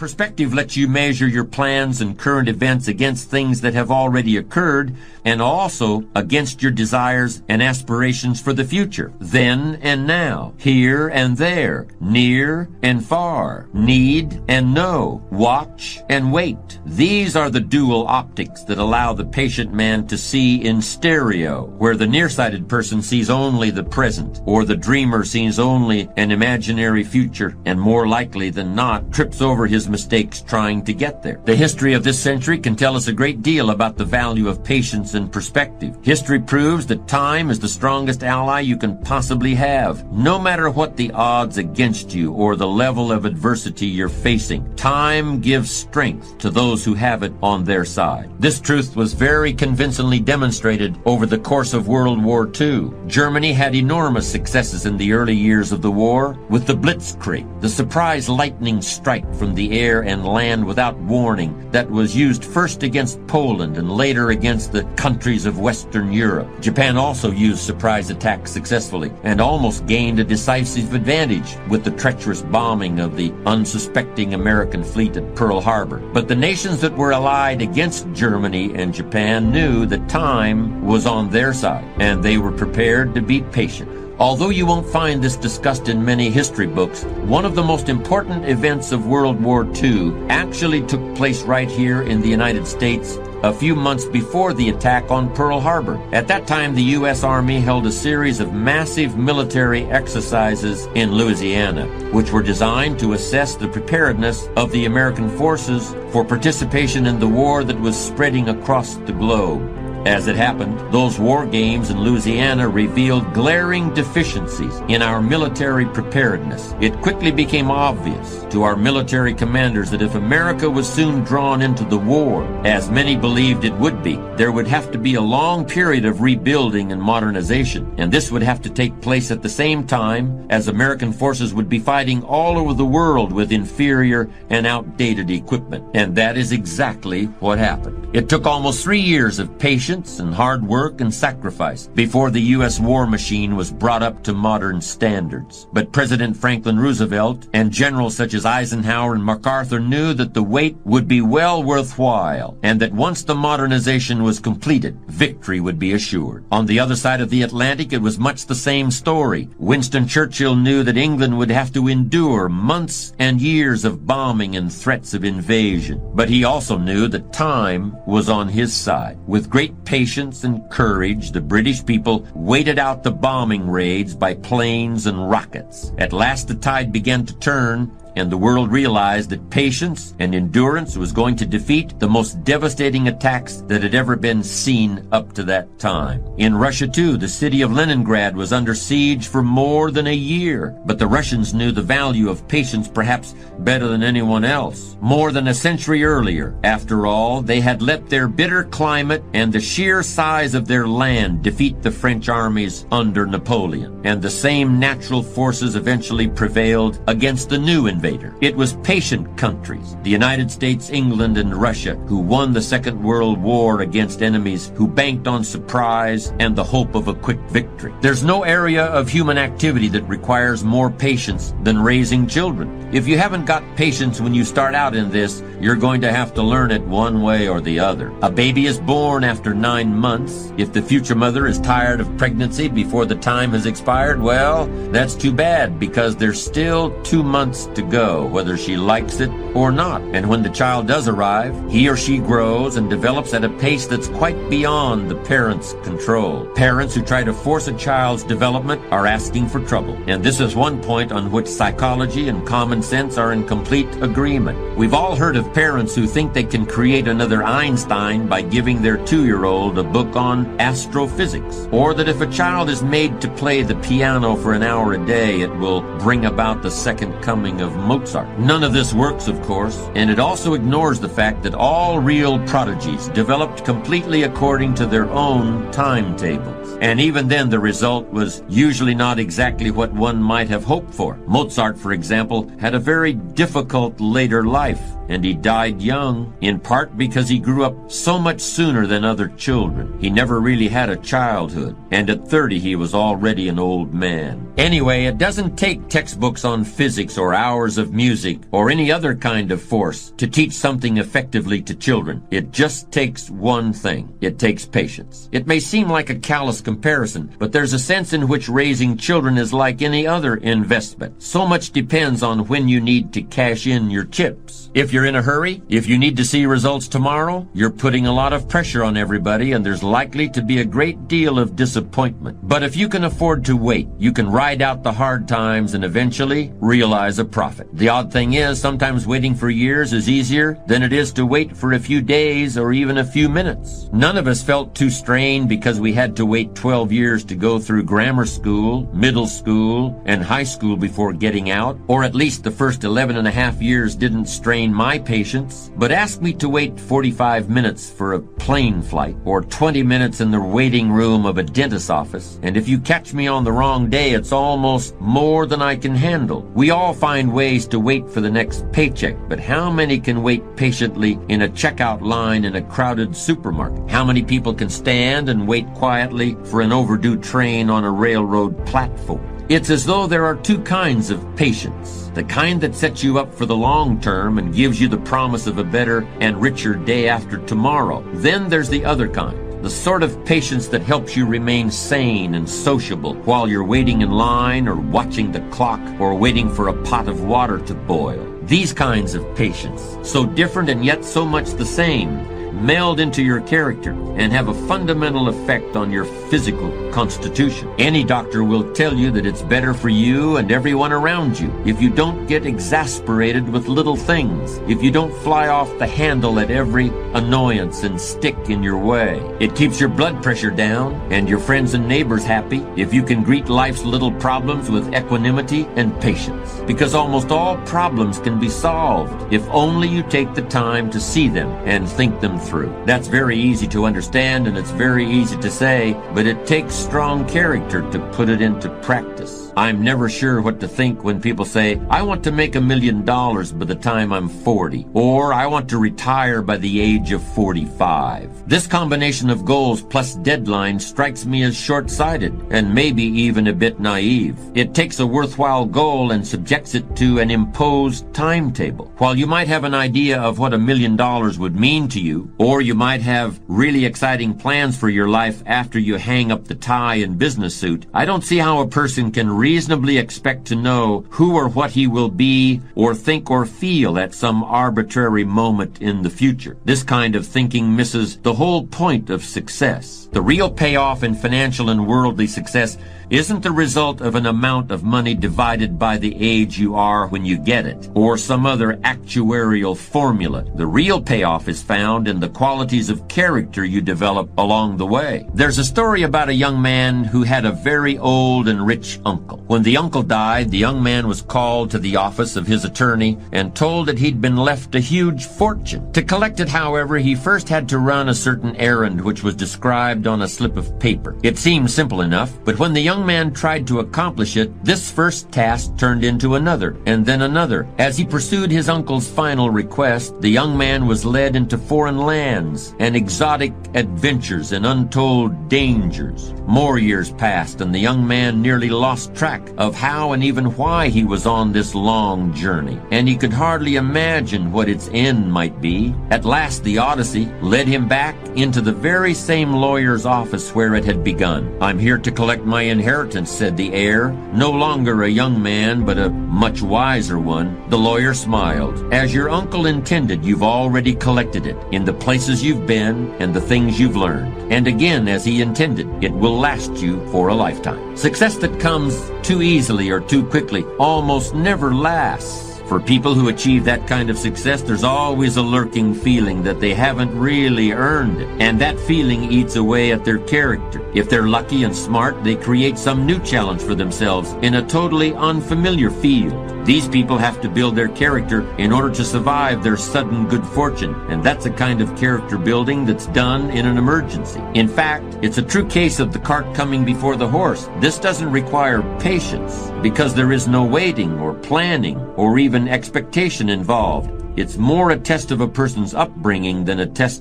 Perspective lets you measure your plans and current events against things that have already occurred and also against your desires and aspirations for the future, then and now, here and there, near and far, need and know, watch and wait. These are the dual optics that allow the patient man to see in stereo, where the nearsighted person sees only the present, or the dreamer sees only an imaginary future, and more likely than not, trips over his mistakes trying to get there. The history of this century can tell us a great deal about the value of patience and perspective. History proves that time is the strongest ally you can possibly have. No matter what the odds against you or the level of adversity you're facing, time gives strength to those who have it on their side. This truth was very convincingly demonstrated over the course of World War II. Germany had enormous successes in the early years of the war with the Blitzkrieg, the surprise lightning strike from the air and land without warning that was used first against Poland and later against the countries of Western Europe. Japan also used surprise attacks successfully and almost gained a decisive advantage with the treacherous bombing of the unsuspecting American fleet at Pearl Harbor. But the nations that were allied against Germany and Japan knew that time was on their side, and they were prepared to be patient. Although you won't find this discussed in many history books, one of the most important events of World War II actually took place right here in the United States a few months before the attack on Pearl Harbor. At that time, the U.S. Army held a series of massive military exercises in Louisiana, which were designed to assess the preparedness of the American forces for participation in the war that was spreading across the globe. As it happened, those war games in Louisiana revealed glaring deficiencies in our military preparedness. It quickly became obvious to our military commanders that if America was soon drawn into the war, as many believed it would be, there would have to be a long period of rebuilding and modernization, and this would have to take place at the same time as American forces would be fighting all over the world with inferior and outdated equipment. And that is exactly what happened. It took almost 3 years of patience and hard work and sacrifice before the U.S. war machine was brought up to modern standards. But President Franklin Roosevelt and generals such as Eisenhower and MacArthur knew that the wait would be well worthwhile, and that once the modernization was completed, victory would be assured. On the other side of the Atlantic, it was much the same story. Winston Churchill knew that England would have to endure months and years of bombing and threats of invasion. But he also knew that time was on his side. With great patience and courage, the British people waited out the bombing raids by planes and rockets. At last the tide began to turn, and the world realized that patience and endurance was going to defeat the most devastating attacks that had ever been seen up to that time. In Russia, too, the city of Leningrad was under siege for more than a year, but the Russians knew the value of patience perhaps better than anyone else. More than a century earlier, after all, they had let their bitter climate and the sheer size of their land defeat the French armies under Napoleon, and the same natural forces eventually prevailed against the new invasion. It was patient countries, the United States, England, and Russia, who won the Second World War against enemies who banked on surprise and the hope of a quick victory. There's no area of human activity that requires more patience than raising children. If you haven't got patience when you start out in this, you're going to have to learn it one way or the other. A baby is born after 9 months. If the future mother is tired of pregnancy before the time has expired, well, that's too bad, because there's still 2 months to go, whether she likes it or not. And when the child does arrive, he or she grows and develops at a pace that's quite beyond the parent's control. Parents who try to force a child's development are asking for trouble. And this is one point on which psychology and common sense are in complete agreement. We've all heard of parents who think they can create another Einstein by giving their 2-year-old a book on astrophysics, or that if a child is made to play the piano for an hour a day, it will bring about the second coming of Mozart. None of this works, of course, and it also ignores the fact that all real prodigies developed completely according to their own timetables. And even then, the result was usually not exactly what one might have hoped for. Mozart, for example, had a very difficult later life. and he died young, in part because he grew up so much sooner than other children. He never really had a childhood, and at 30 he was already an old man. Anyway, it doesn't take textbooks on physics or hours of music or any other kind of force to teach something effectively to children. It just takes one thing. It takes patience. It may seem like a callous comparison, but there's a sense in which raising children is like any other investment. So much depends on when you need to cash in your chips. If you're in a hurry, if you need to see results tomorrow, you're putting a lot of pressure on everybody, and there's likely to be a great deal of disappointment. But if you can afford to wait, you can ride out the hard times and eventually realize a profit. The odd thing is, sometimes waiting for years is easier than it is to wait for a few days or even a few minutes. None of us felt too strained because we had to wait 12 years to go through grammar school, middle school, and high school before getting out, or at least the first 11 and a half years didn't strain my patience. But ask me to wait 45 minutes for a plane flight or 20 minutes in the waiting room of a dentist's office, and if you catch me on the wrong day, it's almost more than I can handle. We all find ways to wait for the next paycheck, but how many can wait patiently in a checkout line in a crowded supermarket? How many people can stand and wait quietly for an overdue train on a railroad platform? It's as though there are two kinds of patience. The kind that sets you up for the long term and gives you the promise of a better and richer day after tomorrow. Then there's the other kind. The sort of patience that helps you remain sane and sociable while you're waiting in line or watching the clock or waiting for a pot of water to boil. These kinds of patience, so different and yet so much the same, meld into your character and have a fundamental effect on your physical constitution. Any doctor will tell you that it's better for you and everyone around you if you don't get exasperated with little things, if you don't fly off the handle at every annoyance and stick in your way. It keeps your blood pressure down and your friends and neighbors happy if you can greet life's little problems with equanimity and patience, because almost all problems can be solved if only you take the time to see them and think them through. That's very easy to understand and it's very easy to say, but it takes strong character to put it into practice. I'm never sure what to think when people say, I want to make $1 million by the time I'm 40, or I want to retire by the age of 45. This combination of goals plus deadlines strikes me as short-sighted and maybe even a bit naive. It takes a worthwhile goal and subjects it to an imposed timetable. While you might have an idea of what $1 million would mean to you, or you might have really exciting plans for your life after you hang up the tie and business suit, I don't see how a person can reasonably expect to know who or what he will be or think or feel at some arbitrary moment in the future. This kind of thinking misses the whole point of success. The real payoff in financial and worldly success isn't the result of an amount of money divided by the age you are when you get it, or some other actuarial formula. The real payoff is found in the qualities of character you develop along the way. There's a story about a young man who had a very old and rich uncle. When the uncle died, the young man was called to the office of his attorney and told that he'd been left a huge fortune. To collect it, however, he first had to run a certain errand which was described on a slip of paper. It seemed simple enough, but when the young man tried to accomplish it, this first task turned into another, and then another. As he pursued his uncle's final request, the young man was led into foreign lands and exotic adventures and untold dangers. More years passed, and the young man nearly lost track of how and even why he was on this long journey, and he could hardly imagine what its end might be. At last, the Odyssey led him back into the very same lawyer's office where it had begun. "I'm here to collect my inheritance," said the heir, no longer a young man, but a much wiser one. The lawyer smiled. "As your uncle intended, you've already collected it, in the places you've been and the things you've learned. And again, as he intended, it will last you for a lifetime." Success that comes too easily or too quickly almost never lasts. For people who achieve that kind of success, there's always a lurking feeling that they haven't really earned it, and that feeling eats away at their character. If they're lucky and smart, they create some new challenge for themselves in a totally unfamiliar field. These people have to build their character in order to survive their sudden good fortune, and that's a kind of character building that's done in an emergency. In fact, it's a true case of the cart coming before the horse. This doesn't require patience, because there is no waiting or planning or even expectation involved. It's more a test of a person's upbringing than a test.